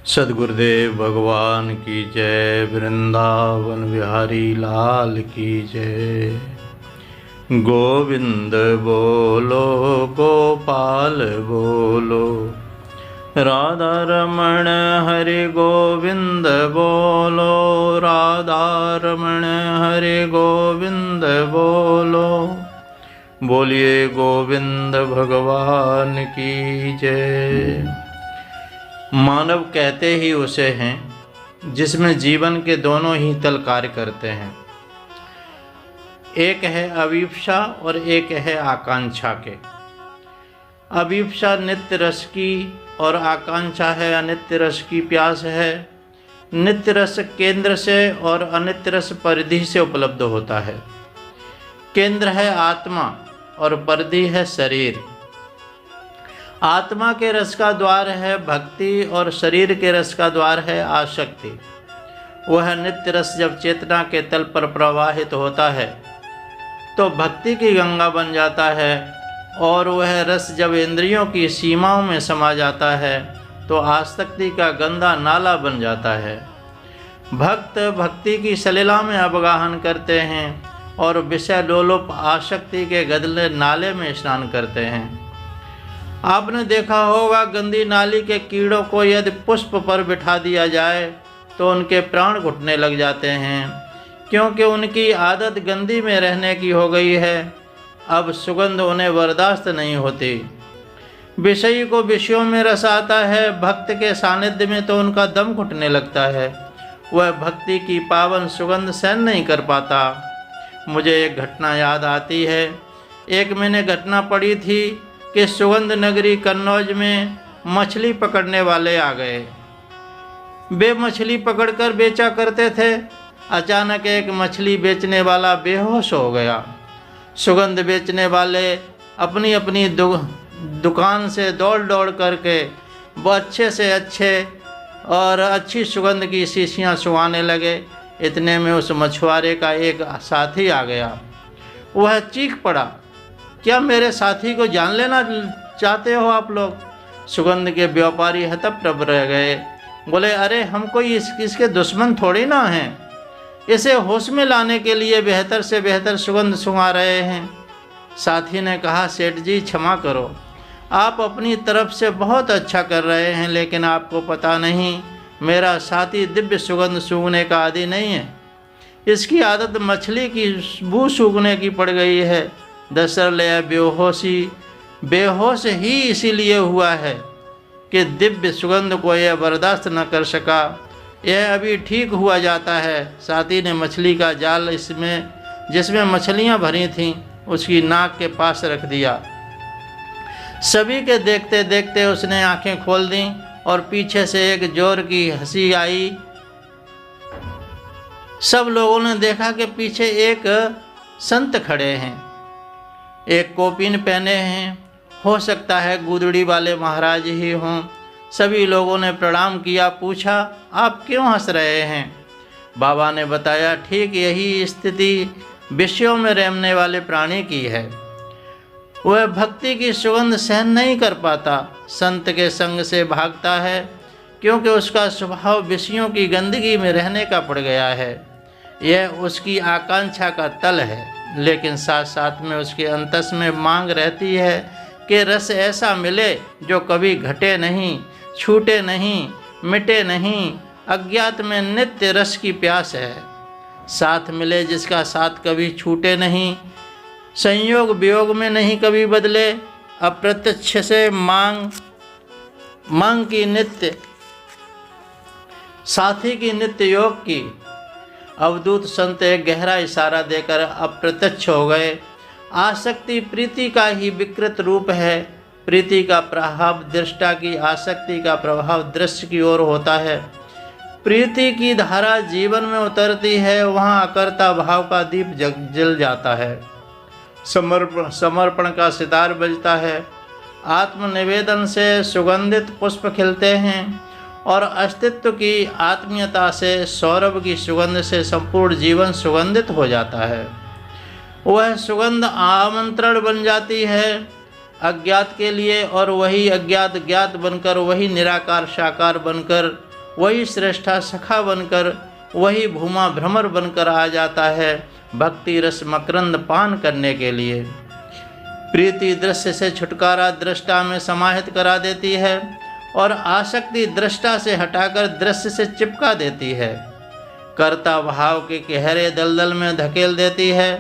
सद्गुरुदेव भगवान की जय। वृंदावन बिहारी लाल की जय। गोविंद बोलो गोपाल बोलो, राधा रमण हरि गोविंद बोलो, राधा रमण हरि गोविंद बोलो। बोलिए गोविंद भगवान की जय। मानव कहते ही उसे हैं जिसमें जीवन के दोनों ही तल कार्य करते हैं। एक है अभिप्सा और एक है आकांक्षा के। अभिप्सा नित्य रस की और आकांक्षा है अनित्य रस की प्यास है। नित्य रस केंद्र से और अनित्य रस परिधि से उपलब्ध होता है। केंद्र है आत्मा और परिधि है शरीर। आत्मा के रस का द्वार है भक्ति और शरीर के रस का द्वार है आसक्ति। वह नित्य रस जब चेतना के तल पर प्रवाहित होता है तो भक्ति की गंगा बन जाता है, और वह रस जब इंद्रियों की सीमाओं में समा जाता है तो आसक्ति का गंदा नाला बन जाता है। भक्त भक्ति की सलीला में अवगाहन करते हैं और विषय लोलुप आसक्ति के गंदे नाले में स्नान करते हैं। आपने देखा होगा गंदी नाली के कीड़ों को यदि पुष्प पर बिठा दिया जाए तो उनके प्राण घुटने लग जाते हैं, क्योंकि उनकी आदत गंदी में रहने की हो गई है। अब सुगंध उन्हें बर्दाश्त नहीं होती। विषयी को विषयों में रस आता है, भक्त के सानिध्य में तो उनका दम घुटने लगता है। वह भक्ति की पावन सुगंध सहन नहीं कर पाता। मुझे एक घटना याद आती है। एक मैंने घटना पढ़ी थी कि सुगंध नगरी कन्नौज में मछली पकड़ने वाले आ गए। वे मछली पकड़कर बेचा करते थे। अचानक एक मछली बेचने वाला बेहोश हो गया। सुगंध बेचने वाले अपनी अपनी दुकान से दौड़ दौड़ करके वो अच्छे से अच्छे और अच्छी सुगंध की शीशियाँ सुंघाने लगे। इतने में उस मछुआरे का एक साथी आ गया। वह चीख पड़ा, क्या मेरे साथी को जान लेना चाहते हो आप लोग? सुगंध के व्यापारी हतप्रभ रह गए। बोले, अरे हम कोई इसके दुश्मन थोड़ी ना हैं। इसे होश में लाने के लिए बेहतर से बेहतर सुगंध सुंघा रहे हैं। साथी ने कहा, सेठ जी क्षमा करो, आप अपनी तरफ से बहुत अच्छा कर रहे हैं, लेकिन आपको पता नहीं मेरा साथी दिव्य सुगंध सूंघने का आदी नहीं है। इसकी आदत मछली की बू सूंघने की पड़ गई है। दरअसल बेहोश ही इसीलिए हुआ है कि दिव्य सुगंध को यह बर्दाश्त न कर सका। यह अभी ठीक हुआ जाता है। साथी ने मछली का जाल जिसमें मछलियां भरी थीं उसकी नाक के पास रख दिया। सभी के देखते देखते उसने आंखें खोल दी और पीछे से एक जोर की हंसी आई। सब लोगों ने देखा कि पीछे एक संत खड़े हैं, एक कोपीन पहने हैं। हो सकता है गुदड़ी वाले महाराज ही हों। सभी लोगों ने प्रणाम किया। पूछा, आप क्यों हंस रहे हैं? बाबा ने बताया, ठीक यही स्थिति विषयों में रहने वाले प्राणी की है। वह भक्ति की सुगंध सहन नहीं कर पाता, संत के संग से भागता है, क्योंकि उसका स्वभाव विषयों की गंदगी में रहने का पड़ गया है। यह उसकी आकांक्षा का तल है, लेकिन साथ साथ में उसके अंतस में मांग रहती है कि रस ऐसा मिले जो कभी घटे नहीं, छूटे नहीं, मिटे नहीं। अज्ञात में नित्य रस की प्यास है। साथ मिले जिसका साथ कभी छूटे नहीं, संयोग वियोग में नहीं कभी बदले। अप्रत्यक्ष से मांग की नित्य साथी की नित्य योग की। अवधूत संत एक गहरा इशारा देकर अप्रत्यक्ष हो गए। आसक्ति प्रीति का ही विकृत रूप है। प्रीति का प्रभाव दृष्टा की, आसक्ति का प्रभाव दृश्य की ओर होता है। प्रीति की धारा जीवन में उतरती है, वहाँ अकर्ता भाव का दीप जल जाता है। समर्पण का सितार बजता है। आत्मनिवेदन से सुगंधित पुष्प खिलते हैं और अस्तित्व की आत्मीयता से, सौरभ की सुगंध से संपूर्ण जीवन सुगंधित हो जाता है। वह सुगंध आमंत्रण बन जाती है अज्ञात के लिए, और वही अज्ञात ज्ञात बनकर, वही निराकार साकार बनकर वही श्रेष्ठा सखा बनकर, वही भूमा भ्रमर बनकर आ जाता है भक्ति रस मकरंद पान करने के लिए। प्रीति दृश्य से छुटकारा दृष्टा में समाहित करा देती है और आसक्ति दृष्टा से हटाकर दृश्य से चिपका देती है। कर्ता भाव के गहरे दलदल में धकेल देती है।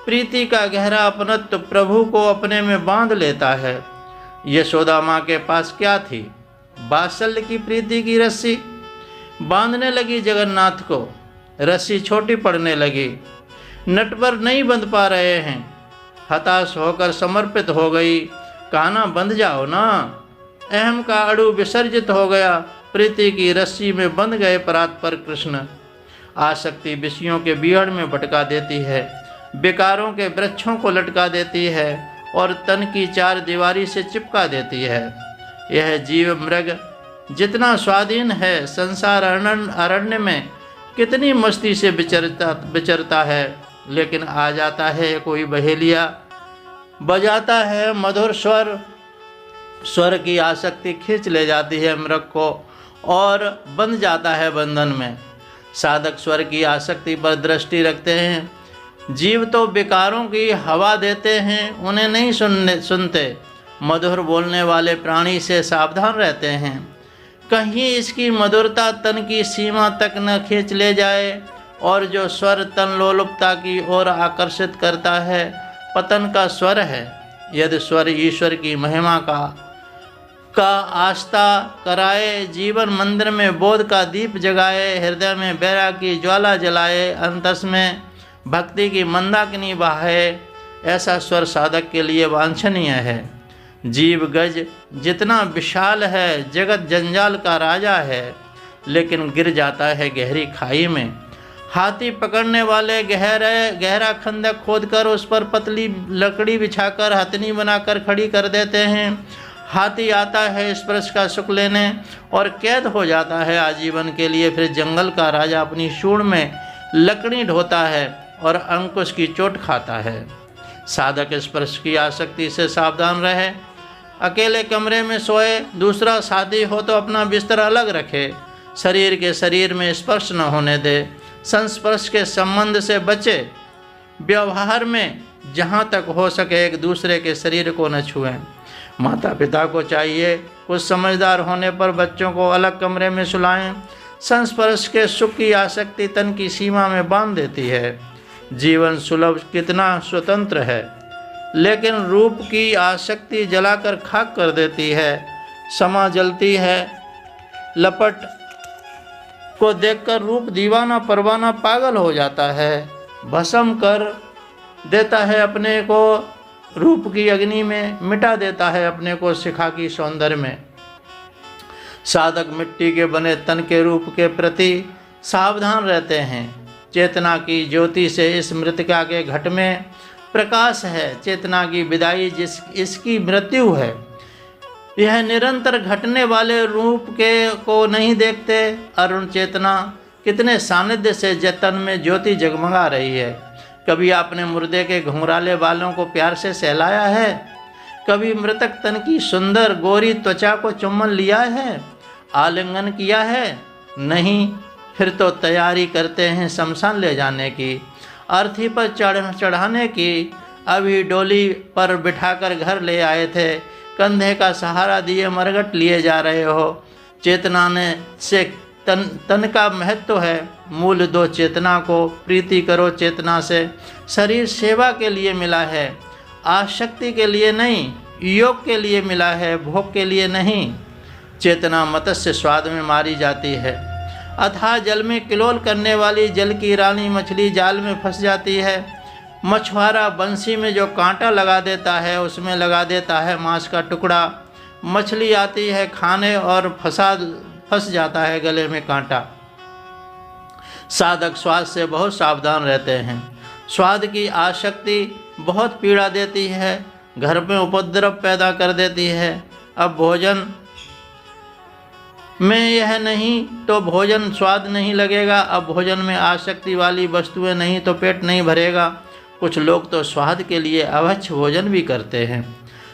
प्रीति का गहरा अपनत्व प्रभु को अपने में बांध लेता है। यशोदा माँ के पास क्या थी? वात्सल्य की प्रीति की रस्सी बांधने लगी जगन्नाथ को। रस्सी छोटी पड़ने लगी, नटवर नहीं बंध पा रहे हैं। हताश होकर समर्पित हो गई। कान्हा बंध जाओ ना। अहम का अड़ू विसर्जित हो गया। प्रीति की रस्सी में बंध गए परात्पर कृष्ण। आसक्ति विषयों के बीहड़ में भटका देती है, विकारों के वृक्षों को लटका देती है और तन की चार दीवारी से चिपका देती है। यह जीव मृग जितना स्वाधीन है, संसार अरण्य में कितनी मस्ती से विचरता है, लेकिन आ जाता है कोई बहेलिया, बजाता है मधुर स्वर। स्वर की आसक्ति खींच ले जाती है मृग को और बंध जाता है बंधन में। साधक स्वर की आसक्ति पर दृष्टि रखते हैं। जीव तो विकारों की हवा देते हैं, उन्हें नहीं सुनते। मधुर बोलने वाले प्राणी से सावधान रहते हैं, कहीं इसकी मधुरता तन की सीमा तक न खींच ले जाए। और जो स्वर तन लोलुपता की ओर आकर्षित करता है, पतन का स्वर है। यदि स्वर ईश्वर की महिमा का आस्था कराए, जीवन मंदिर में बोध का दीप जगाए, हृदय में वैराग्य की ज्वाला जलाए, अंतस में भक्ति की मंदाकिनी बहाए, ऐसा स्वर साधक के लिए वांछनीय है। जीव गज जितना विशाल है, जगत जंजाल का राजा है, लेकिन गिर जाता है गहरी खाई में। हाथी पकड़ने वाले गहरा खंदक खोदकर उस पर पतली लकड़ी बिछाकर हथनी बनाकर खड़ी कर देते हैं। हाथी आता है स्पर्श का सुख लेने और कैद हो जाता है आजीवन के लिए। फिर जंगल का राजा अपनी सूंड में लकड़ी ढोता है और अंकुश की चोट खाता है। साधक स्पर्श की आसक्ति से सावधान रहे। अकेले कमरे में सोए, दूसरा साथी हो तो अपना बिस्तर अलग रखे। शरीर के शरीर में स्पर्श न होने दे। संस्पर्श के संबंध से बचे। व्यवहार में जहाँ तक हो सके एक दूसरे के शरीर को न छुएं। माता पिता को चाहिए कुछ समझदार होने पर बच्चों को अलग कमरे में सुलाएं। संस्पर्श के सुख की आसक्ति तन की सीमा में बांध देती है। जीवन सुलभ कितना स्वतंत्र है, लेकिन रूप की आसक्ति जलाकर खाक कर देती है। समा जलती है। लपट को देखकर रूप दीवाना परवाना पागल हो जाता है, भस्म कर देता है अपने को। रूप की अग्नि में मिटा देता है अपने को शिखा की सौंदर्य में। साधक मिट्टी के बने तन के रूप के प्रति सावधान रहते हैं। चेतना की ज्योति से इस मृतिका के घट में प्रकाश है। चेतना की विदाई इसकी मृत्यु है। यह निरंतर घटने वाले रूप के को नहीं देखते। अरुण चेतना कितने सानिध्य से जतन में ज्योति जगमगा रही है। कभी आपने मुर्दे के घुंघराले बालों को प्यार से सहलाया है? कभी मृतक तन की सुंदर गोरी त्वचा को चुम्बन लिया है, आलिंगन किया है? नहीं। फिर तो तैयारी करते हैं शमशान ले जाने की, अर्थी पर चढ़ाने की। अभी डोली पर बिठाकर घर ले आए थे, कंधे का सहारा दिए मरघट लिए जा रहे हो। चेतना ने से तन का महत्व है। मूल दो चेतना को, प्रीति करो चेतना से। शरीर सेवा के लिए मिला है, आसक्ति के लिए नहीं। योग के लिए मिला है, भोग के लिए नहीं। चेतना मत्स्य स्वाद में मारी जाती है। अथाह जल में किलोल करने वाली जल की रानी मछली जाल में फंस जाती है। मछुआरा बंसी में जो कांटा लगा देता है, उसमें लगा देता है मांस का टुकड़ा। मछली आती है खाने और फंस जाता है गले में कांटा। साधक स्वाद से बहुत सावधान रहते हैं। स्वाद की आसक्ति बहुत पीड़ा देती है, घर में उपद्रव पैदा कर देती है। अब भोजन में यह नहीं तो भोजन स्वाद नहीं लगेगा। अब भोजन में आसक्ति वाली वस्तुएं नहीं तो पेट नहीं भरेगा। कुछ लोग तो स्वाद के लिए अभक्ष्य भोजन भी करते हैं।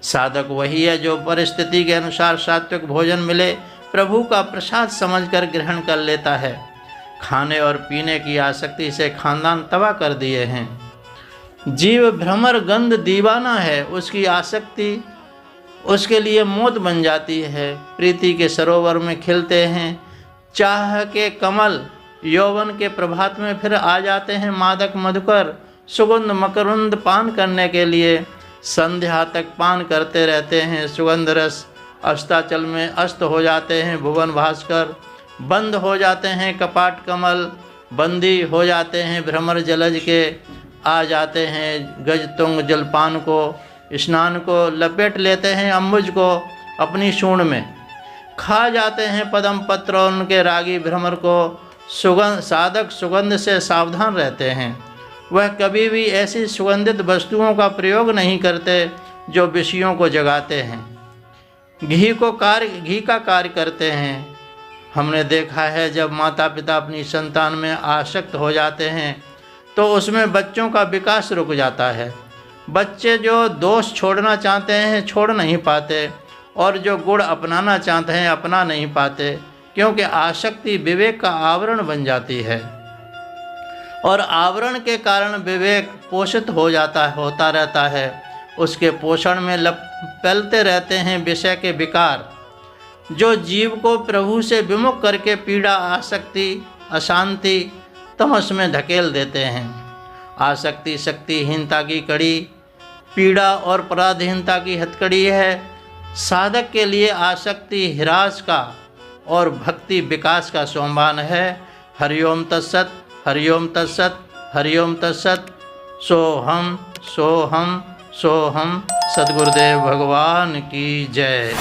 साधक वही है जो परिस्थिति के अनुसार सात्विक भोजन मिले प्रभु का प्रसाद समझकर ग्रहण कर लेता है। खाने और पीने की आसक्ति से खानदान तबाह कर दिए हैं। जीव भ्रमर गंध दीवाना है, उसकी आसक्ति उसके लिए मौत बन जाती है। प्रीति के सरोवर में खिलते हैं चाह के कमल, यौवन के प्रभात में फिर आ जाते हैं मादक मधुकर। सुगंध मकरुंद पान करने के लिए संध्या तक पान करते रहते हैं सुगंध रस। अस्ताचल में अस्त हो जाते हैं भुवन भास्कर। बंद हो जाते हैं कपाट कमल, बंदी हो जाते हैं भ्रमर जलज के। आ जाते हैं गज तुंग जलपान को, स्नान को लपेट लेते हैं अम्बुज को अपनी सूंड में। खा जाते हैं पदम पत्र और उनके रागी भ्रमर को। सुगंध साधक सुगंध से सावधान रहते हैं। वह कभी भी ऐसी सुगंधित वस्तुओं का प्रयोग नहीं करते जो विषयों को जगाते हैं, घी का कार्य करते हैं। हमने देखा है जब माता पिता अपनी संतान में आसक्त हो जाते हैं तो उसमें बच्चों का विकास रुक जाता है। बच्चे जो दोष छोड़ना चाहते हैं छोड़ नहीं पाते, और जो गुण अपनाना चाहते हैं अपना नहीं पाते, क्योंकि आसक्ति विवेक का आवरण बन जाती है और आवरण के कारण विवेक पोषित होता रहता है। उसके पोषण में फैलते रहते हैं विषय के विकार, जो जीव को प्रभु से विमुख करके पीड़ा, आसक्ति, अशांति, तमस में धकेल देते हैं। आसक्ति शक्तिहीनता की कड़ी, पीड़ा और पराधीनता की हथकड़ी है। साधक के लिए आसक्ति हिरास का और भक्ति विकास का सोमवान है। हरिओम तत्सत, हरिओम तत्सत, हरिओम तत्सत। सोहम सोहम सोहम। सद्गुरुदेव भगवान की जय।